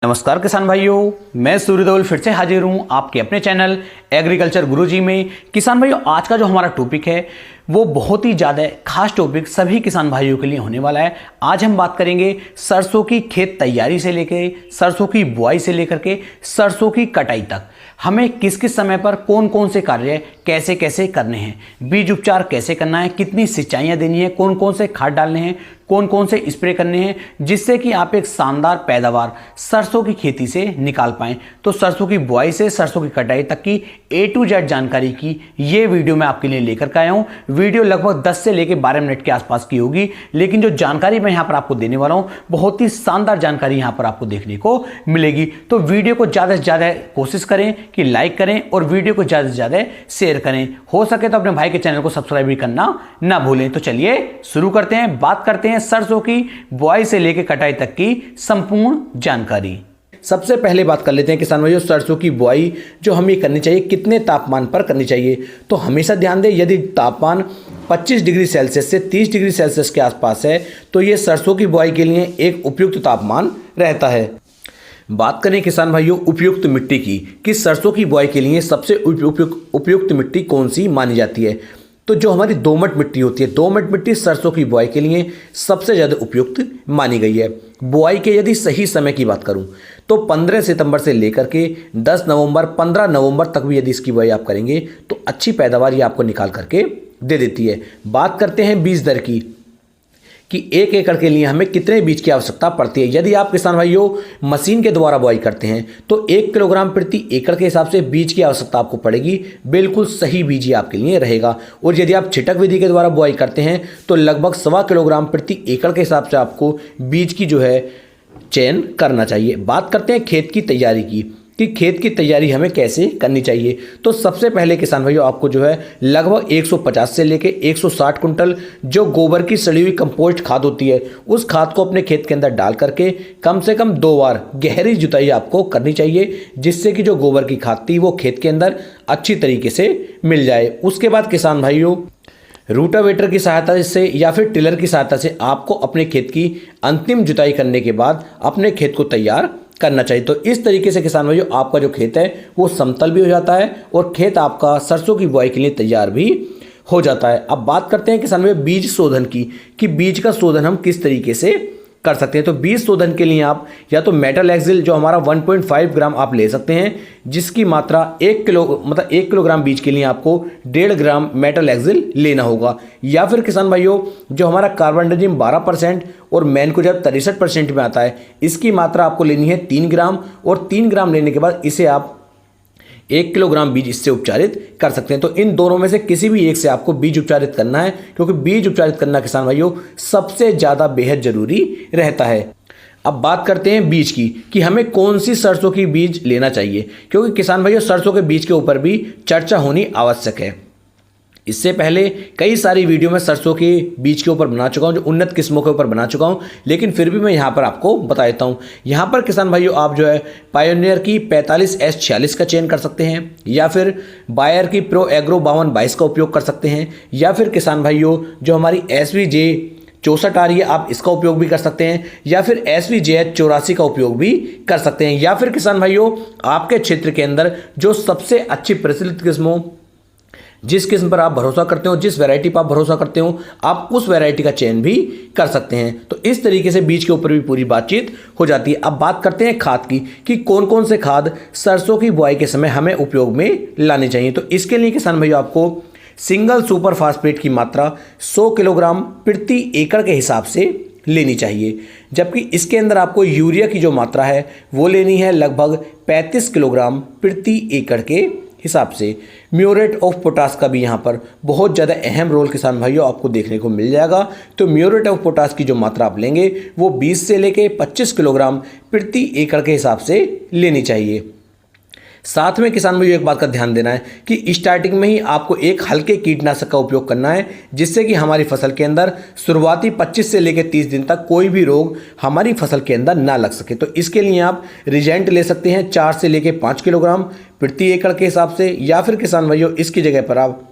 नमस्कार किसान भाइयों, मैं सूर्यदेवल फिर से हाजिर हूं आपके अपने चैनल एग्रीकल्चर गुरुजी में। किसान भाइयों, आज का जो हमारा टॉपिक है वो बहुत ही ज़्यादा खास टॉपिक सभी किसान भाइयों के लिए होने वाला है। आज हम बात करेंगे सरसों की खेत तैयारी से लेकर सरसों की बुआई से लेकर के सरसों की कटाई तक हमें किस किस समय पर कौन कौन से कार्य कैसे कैसे करने हैं, बीज उपचार कैसे करना है, कितनी सिंचाइयाँ देनी है, कौन कौन से खाद डालने हैं, कौन कौन से स्प्रे करने हैं, जिससे कि आप एक शानदार पैदावार सरसों की खेती से निकाल पाएं। तो सरसों की बुआई से सरसों की कटाई तक की A to Z जानकारी की ये वीडियो मैं आपके लिए लेकर के आया हूँ। वीडियो लगभग 10 से लेकर 12 मिनट के आसपास की होगी, लेकिन जो जानकारी मैं यहाँ पर आपको देने वाला हूँ बहुत ही शानदार जानकारी यहाँ पर आपको देखने को मिलेगी। तो वीडियो को ज़्यादा से ज़्यादा कोशिश करें कि लाइक करें और वीडियो को ज़्यादा से ज़्यादा शेयर करें। हो सके तो अपने भाई के चैनल को सब्सक्राइब भी करना ना भूलें। तो चलिए शुरू करते हैं, बात करते हैं सरसों की बुआई से लेकर कटाई तक की संपूर्ण जानकारी। सबसे पहले बात कर लेते हैं किसान भाइयों, सरसों की बुआई जो हमें करनी चाहिए कितने तापमान पर करनी चाहिए। तो हमेशा ध्यान दें, यदि तापमान 25 डिग्री सेल्सियस से 30 डिग्री सेल्सियस के आसपास है तो ये सरसों की बुआई के लिए एक उपयुक्त तापमान रहता है। बात करें किसान भाइयों उपयुक्त मिट्टी की कि सरसों की बुआई के लिए सबसे उपयुक्त मिट्टी कौन सी मानी जाती है, तो जो हमारी दोमट मिट्टी होती है, दोमट मिट्टी सरसों की बुआई के लिए सबसे ज़्यादा उपयुक्त मानी गई है। बुआई के यदि सही समय की बात करूं तो 15 सितंबर से लेकर के 10 नवंबर 15 नवंबर तक भी यदि इसकी बुआई आप करेंगे तो अच्छी पैदावार ये आपको निकाल करके दे देती है। बात करते हैं बीज दर की कि 1 एकड़ के लिए हमें कितने बीज की आवश्यकता पड़ती है। यदि आप किसान भाइयों मशीन के द्वारा बुआई करते हैं तो 1 किलोग्राम प्रति एकड़ के हिसाब से बीज की आवश्यकता आपको पड़ेगी। बिल्कुल सही बीज ही आपके लिए रहेगा। और यदि आप छिटक विधि के द्वारा बुआई करते हैं तो लगभग 1.25 किलोग्राम प्रति एकड़ के हिसाब से आपको बीज की जो है चयन करना चाहिए। बात करते हैं खेत की तैयारी की कि खेत की तैयारी हमें कैसे करनी चाहिए। तो सबसे पहले किसान भाइयों आपको जो है लगभग 150 से लेके 160 कुंटल जो गोबर की सड़ी हुई कंपोस्ट खाद होती है उस खाद को अपने खेत के अंदर डाल करके कम से कम 2 बार गहरी जुताई आपको करनी चाहिए, जिससे कि जो गोबर की खाद थी वो खेत के अंदर अच्छी तरीके से मिल जाए। उसके बाद किसान भाइयों रूटावेटर की सहायता से या फिर टिलर की सहायता से आपको अपने खेत की अंतिम जुताई करने के बाद अपने खेत को तैयार करना चाहिए। तो इस तरीके से किसान भाइयों आपका जो खेत है वो समतल भी हो जाता है और खेत आपका सरसों की बुआई के लिए तैयार भी हो जाता है। अब बात करते हैं किसान भाइयों बीज शोधन की कि बीज का शोधन हम किस तरीके से कर सकते हैं। तो बीज शोधन के लिए आप या तो मेटल एक्सिल जो हमारा 1.5 ग्राम आप ले सकते हैं, जिसकी मात्रा 1 किलोग्राम बीज के लिए आपको 1.5 ग्राम मेटल एक्सिल लेना होगा। या फिर किसान भाइयों जो हमारा कार्बनडाजिम 12% और मैनकोजेब 63% में आता है, इसकी मात्रा आपको लेनी है 3 ग्राम और 3 ग्राम लेने के बाद इसे आप 1 किलोग्राम बीज इससे उपचारित कर सकते हैं। तो इन दोनों में से किसी भी एक से आपको बीज उपचारित करना है, क्योंकि बीज उपचारित करना किसान भाइयों सबसे ज़्यादा बेहद जरूरी रहता है। अब बात करते हैं बीज की कि हमें कौन सी सरसों की बीज लेना चाहिए, क्योंकि किसान भाइयों सरसों के बीज के ऊपर भी चर्चा होनी आवश्यक है। इससे पहले कई सारी वीडियो में सरसों के बीज के ऊपर बना चुका हूं, जो उन्नत किस्मों के ऊपर बना चुका हूं, लेकिन फिर भी मैं यहां पर आपको बता देता हूं। यहां पर किसान भाइयों आप जो है पायोनियर की 45S46 का चयन कर सकते हैं, या फिर बायर की प्रो एग्रो 5222 का उपयोग कर सकते हैं, या फिर किसान भाइयों जो हमारी SVJ 64 आ रही है आप इसका उपयोग भी कर सकते हैं, या फिर SVJH 84 का उपयोग भी कर सकते हैं। या फिर किसान भाइयों आपके क्षेत्र के अंदर जो सबसे अच्छी प्रचलित किस्मों, जिस किस्म पर आप भरोसा करते हो, जिस वैरायटी पर आप भरोसा करते हो, आप उस वैरायटी का चयन भी कर सकते हैं। तो इस तरीके से बीज के ऊपर भी पूरी बातचीत हो जाती है। अब बात करते हैं खाद की कि कौन कौन से खाद सरसों की बुआई के समय हमें उपयोग में लाने चाहिए। तो इसके लिए किसान भाइयों आपको सिंगल सुपर फास्फेट की मात्रा 100 किलोग्राम प्रति एकड़ के हिसाब से लेनी चाहिए, जबकि इसके अंदर आपको यूरिया की जो मात्रा है वो लेनी है लगभग 35 किलोग्राम प्रति एकड़ के हिसाब से। म्यूरेट ऑफ पोटास का भी यहाँ पर बहुत ज़्यादा अहम रोल किसान भाइयों आपको देखने को मिल जाएगा। तो म्यूरेट ऑफ पोटास की जो मात्रा आप लेंगे वो 20 से लेके 25 किलोग्राम प्रति एकड़ के हिसाब से लेनी चाहिए। साथ में किसान भाइयों एक बात का ध्यान देना है कि स्टार्टिंग में ही आपको एक हल्के कीटनाशक का उपयोग करना है, जिससे कि हमारी फसल के अंदर शुरुआती 25 से लेकर 30 दिन तक कोई भी रोग हमारी फसल के अंदर ना लग सके। तो इसके लिए आप रिजेंट ले सकते हैं 4 से लेकर 5 किलोग्राम प्रति एकड़ के हिसाब से, या फिर किसान भाइयों इसकी जगह पर आप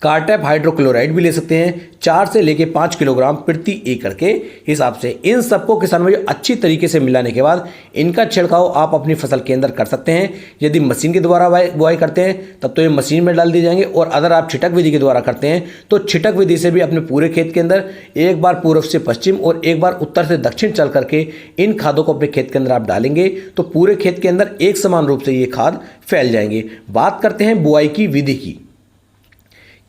कार्टेप हाइड्रोक्लोराइड भी ले सकते हैं 4 से लेके 5 किलोग्राम प्रति एकड़ के हिसाब से। इन सबको किसान भाई अच्छी तरीके से मिलाने के बाद इनका छिड़काव आप अपनी फसल के अंदर कर सकते हैं। यदि मशीन के द्वारा बुआई करते हैं तब तो ये मशीन में डाल दिए जाएंगे, और अगर आप छिटक विधि के द्वारा करते हैं तो छिटक विधि से भी अपने पूरे खेत के अंदर एक बार पूर्व से पश्चिम और एक बार उत्तर से दक्षिण चल करके इन खादों को अपने खेत के अंदर आप डालेंगे तो पूरे खेत के अंदर एक समान रूप से ये खाद फैल जाएंगे। बात करते हैं बुआई की विधि की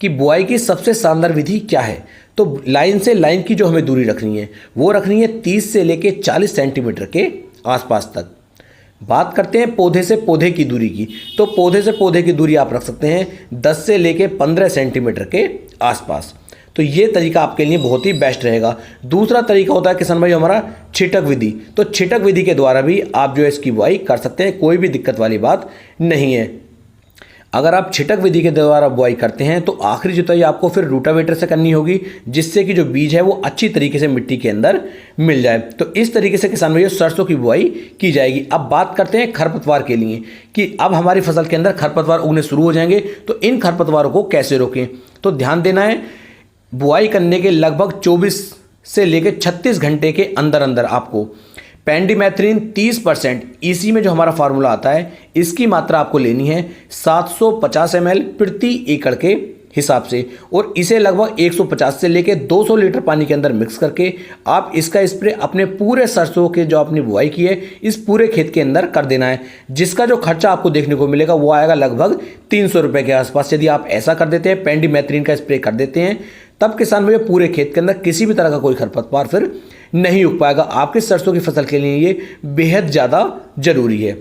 कि बुआई की सबसे शानदार विधि क्या है। तो लाइन से लाइन की जो हमें दूरी रखनी है वो रखनी है 30 से लेके 40 सेंटीमीटर के आसपास तक। बात करते हैं पौधे से पौधे की दूरी की, तो पौधे से पौधे की दूरी आप रख सकते हैं 10 से लेके 15 सेंटीमीटर के आसपास। तो ये तरीका आपके लिए बहुत ही बेस्ट रहेगा। दूसरा तरीका होता है किसान भाई हमारा छिटक विधि। तो छिटक विधि के द्वारा भी आप जो है इसकी बुआई कर सकते हैं, कोई भी दिक्कत वाली बात नहीं है। अगर आप छिटक विधि के द्वारा बुआई करते हैं तो आखिरी जुताई आपको फिर रूटावेटर से करनी होगी, जिससे कि जो बीज है वो अच्छी तरीके से मिट्टी के अंदर मिल जाए। तो इस तरीके से किसान भाइयों सरसों की बुआई की जाएगी। अब बात करते हैं खरपतवार के लिए कि अब हमारी फसल के अंदर खरपतवार उगने शुरू हो जाएंगे, तो इन खरपतवारों को कैसे रोकें। तो ध्यान देना है, बुआई करने के लगभग 24 से लेकर 36 घंटे के अंदर अंदर आपको पेंडिमेथ्रिन 30% इसी में जो हमारा फार्मूला आता है इसकी मात्रा आपको लेनी है 750 ml प्रति एकड़ के हिसाब से, और इसे लगभग 150 से लेकर 200 लीटर पानी के अंदर मिक्स करके आप इसका स्प्रे अपने पूरे सरसों के जो आपने बुआई की है इस पूरे खेत के अंदर कर देना है, जिसका जो खर्चा आपको देखने को मिलेगा वो आएगा लगभग 300 रुपये के आसपास। यदि आप ऐसा कर देते हैं, पेंडिमेथ्रिन का स्प्रे कर देते हैं, तब किसान भैया पूरे खेत के अंदर किसी भी तरह का कोई खरपतवार फिर नहीं उग पाएगा। आपके सरसों की फसल के लिए ये बेहद ज़्यादा जरूरी है।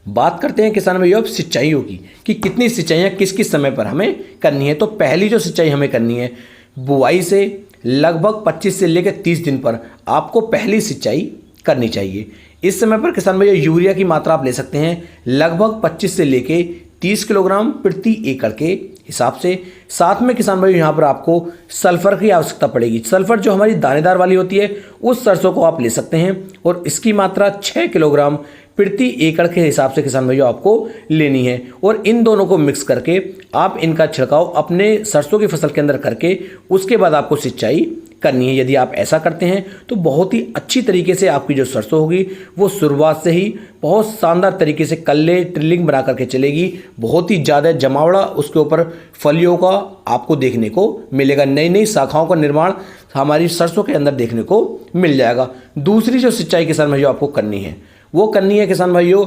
बात करते हैं किसान भैया अब सिंचाइयों की कि कितनी सिंचाइयाँ किस किस समय पर हमें करनी है। तो पहली जो सिंचाई हमें करनी है बुआई से लगभग 25 से लेकर 30 दिन पर आपको पहली सिंचाई करनी चाहिए। इस समय पर किसान भैया यूरिया की मात्रा आप ले सकते हैं लगभग 25 से लेकर 30 किलोग्राम प्रति एकड़ के हिसाब से। साथ में किसान भाई यहाँ पर आपको सल्फर की आवश्यकता पड़ेगी। सल्फर जो हमारी दानेदार वाली होती है उस सरसों को आप ले सकते हैं, और इसकी मात्रा 6 किलोग्राम प्रति एकड़ के हिसाब से किसान भाइयों आपको लेनी है। और इन दोनों को मिक्स करके आप इनका छिड़काव अपने सरसों की फसल के अंदर करके उसके बाद आपको सिंचाई करनी है। यदि आप ऐसा करते हैं तो बहुत ही अच्छी तरीके से आपकी जो सरसों होगी वो शुरुआत से ही बहुत शानदार तरीके से कल्ले ट्रिलिंग बना करके चलेगी। बहुत ही ज़्यादा जमावड़ा उसके ऊपर फलियों का आपको देखने को मिलेगा। नई नई शाखाओं का निर्माण हमारी सरसों के अंदर देखने को मिल जाएगा। दूसरी जो सिंचाई किसान भाइयों आपको करनी है वो करनी है किसान भाइयों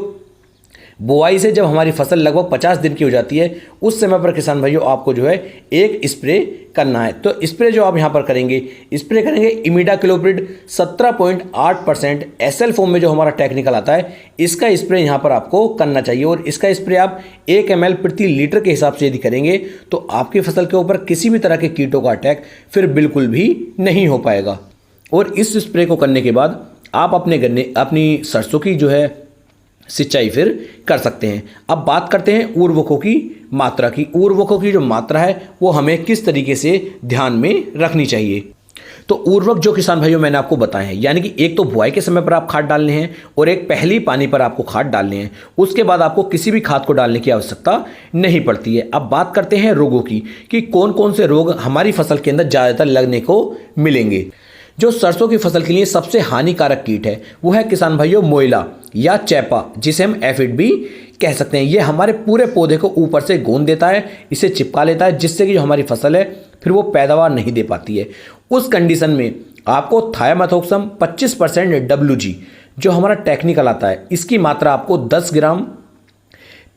बुआई से जब हमारी फसल लगभग 50 दिन की हो जाती है उस समय पर किसान भाइयों आपको जो है एक स्प्रे करना है। तो स्प्रे जो आप यहाँ पर करेंगे इमिडाक्लोप्रिड 17.8% SL फॉर्म में जो हमारा टेक्निकल आता है इसका स्प्रे यहाँ पर आपको करना चाहिए। और इसका स्प्रे आप 1 ml प्रति लीटर के हिसाब से यदि करेंगे तो आपकी फसल के ऊपर किसी भी तरह के कीटों का अटैक फिर बिल्कुल भी नहीं हो पाएगा। और इस स्प्रे को करने के बाद आप अपनी सरसों की जो है सिंचाई फिर कर सकते हैं। अब बात करते हैं उर्वरकों की मात्रा की। उर्वरकों की जो मात्रा है वो हमें किस तरीके से ध्यान में रखनी चाहिए। तो उर्वरक जो किसान भाइयों मैंने आपको बताए हैं, यानी कि एक तो बुआई के समय पर आप खाद डालने हैं और एक पहली पानी पर आपको खाद डालने हैं। उसके बाद आपको किसी भी खाद को डालने की आवश्यकता नहीं पड़ती है। अब बात करते हैं रोगों की कि कौन कौन से रोग हमारी फसल के अंदर ज़्यादातर लगने को मिलेंगे। जो सरसों की फसल के लिए सबसे हानिकारक कीट है वो है किसान भाइयों मोइला या चैपा, जिसे हम एफिड भी कह सकते हैं। ये हमारे पूरे पौधे को ऊपर से गोंद देता है, इसे चिपका लेता है, जिससे कि जो हमारी फसल है फिर वो पैदावार नहीं दे पाती है। उस कंडीशन में आपको थायामेथोक्सम 25% WG जो हमारा टेक्निकल आता है इसकी मात्रा आपको 10 ग्राम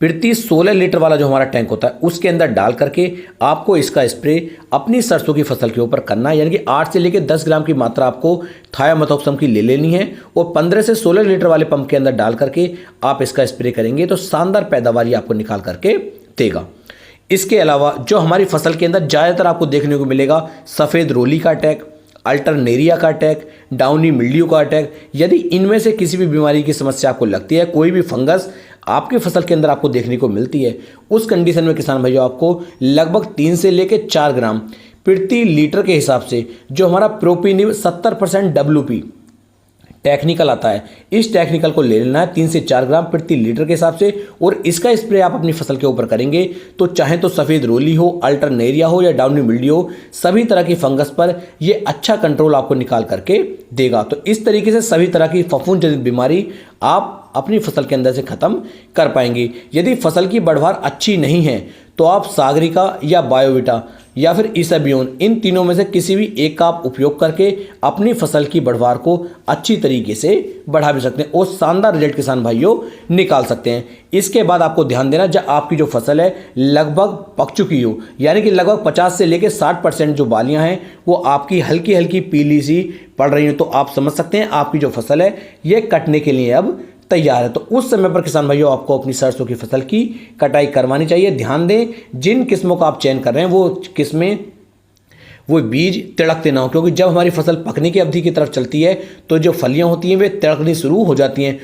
प्रति 16 लीटर वाला जो हमारा टैंक होता है उसके अंदर डाल करके आपको इसका स्प्रे अपनी सरसों की फसल के ऊपर करना है। यानी कि 8 से लेकर 10 ग्राम की मात्रा आपको थायामेथोक्सम की ले लेनी है और 15 से 16 लीटर वाले पंप के अंदर डाल करके आप इसका स्प्रे करेंगे तो शानदार पैदावार आपको निकाल करके देगा। इसके अलावा जो हमारी फसल के अंदर ज़्यादातर आपको देखने को मिलेगा सफ़ेद रोली का अटैक, अल्टरनेरिया का अटैक, डाउनी मिल्ड्यू का अटैक। यदि इनमें से किसी भी बीमारी की समस्या आपको लगती है, कोई भी फंगस आपकी फसल के अंदर आपको देखने को मिलती है, उस कंडीशन में किसान भाइयों आपको लगभग 3 से लेकर 4 ग्राम प्रति लीटर के हिसाब से जो हमारा प्रोपिनिव 70% WP टेक्निकल आता है, इस टेक्निकल को ले लेना है 3 से 4 ग्राम प्रति लीटर के हिसाब से, और इसका स्प्रे आप अपनी फसल के ऊपर करेंगे तो चाहे तो सफ़ेद रोली हो, अल्टरनेरिया हो या डाउनी मिल्ड्यू हो, सभी तरह की फंगस पर ये अच्छा कंट्रोल आपको निकाल करके देगा। तो इस तरीके से सभी तरह की फफूंद जनित बीमारी आप अपनी फसल के अंदर से खत्म कर पाएंगे। यदि फसल की बढ़वार अच्छी नहीं है तो आप सागरिका या बायोविटा या फिर इसाबियोन, इन तीनों में से किसी भी एक का आप उपयोग करके अपनी फसल की बढ़वार को अच्छी तरीके से बढ़ा भी सकते हैं और शानदार रिजल्ट किसान भाइयों निकाल सकते हैं। इसके बाद आपको ध्यान देना, जब आपकी जो फसल है लगभग पक चुकी हो, यानी कि लगभग 50 से लेकर 60% जो बालियां हैं वो आपकी हल्की हल्की पीली सी पड़ रही हैं, तो आप समझ सकते हैं आपकी जो फसल है ये कटने के लिए अब तैयार है। तो उस समय पर किसान भाइयों आपको अपनी सरसों की फसल की कटाई करवानी चाहिए। ध्यान दें, जिन किस्मों का आप चयन कर रहे हैं वो किस्में, वो बीज तिड़कते ना हो, क्योंकि जब हमारी फसल पकने की अवधि की तरफ चलती है तो जो फलियां होती हैं वे तिड़कनी शुरू हो जाती हैं